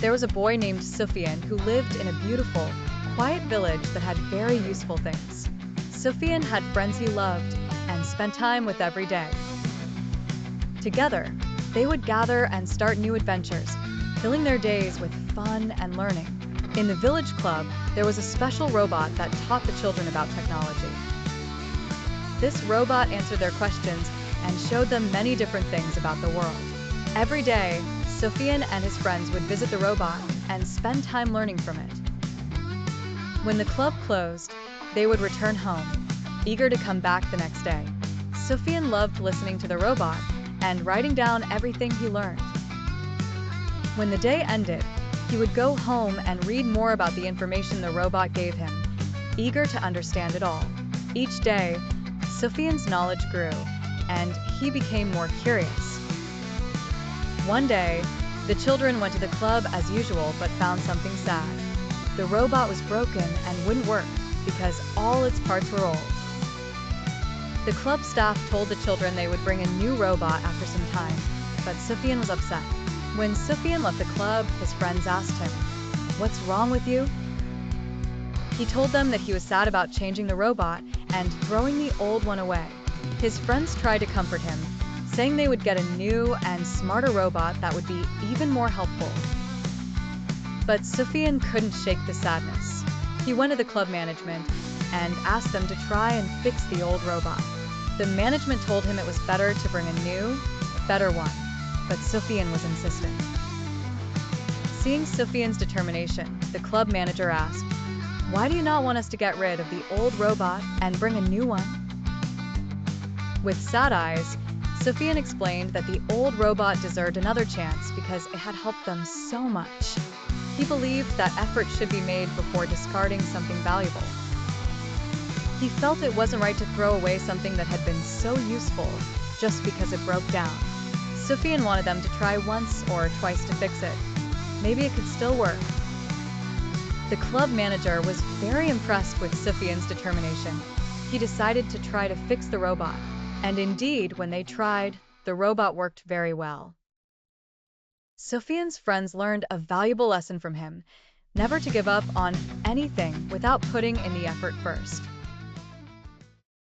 There was a boy named Sufyan who lived in a beautiful, quiet village that had very useful things. Sufyan had friends he loved and spent time with every day. Together, they would gather and start new adventures, filling their days with fun and learning. In the village club, there was a special robot that taught the children about technology. This robot answered their questions and showed them many different things about the world. Every day, Sufyan and his friends would visit the robot and spend time learning from it. When the club closed, they would return home, eager to come back the next day. Sufyan loved listening to the robot and writing down everything he learned. When the day ended, he would go home and read more about the information the robot gave him, eager to understand it all. Each day, Sufyan's knowledge grew, and he became more curious. One day, the children went to the club as usual but found something sad. The robot was broken and wouldn't work because all its parts were old. The club staff told the children they would bring a new robot after some time, but Sufyan was upset. When Sufyan left the club, his friends asked him, "What's wrong with you?" He told them that he was sad about changing the robot and throwing the old one away. His friends tried to comfort him, saying they would get a new and smarter robot that would be even more helpful. But Sufyan couldn't shake the sadness. He went to the club management and asked them to try and fix the old robot. The management told him it was better to bring a new, better one, but Sufyan was insistent. Seeing Sufyan's determination, the club manager asked, "Why do you not want us to get rid of the old robot and bring a new one?" With sad eyes, Sufyan explained that the old robot deserved another chance because it had helped them so much. He believed that effort should be made before discarding something valuable. He felt it wasn't right to throw away something that had been so useful just because it broke down. Sufyan wanted them to try once or twice to fix it. Maybe it could still work. The club manager was very impressed with Sufyan's determination. He decided to try to fix the robot, and indeed, when they tried, the robot worked very well. Sufyan's friends learned a valuable lesson from him: never to give up on anything without putting in the effort first.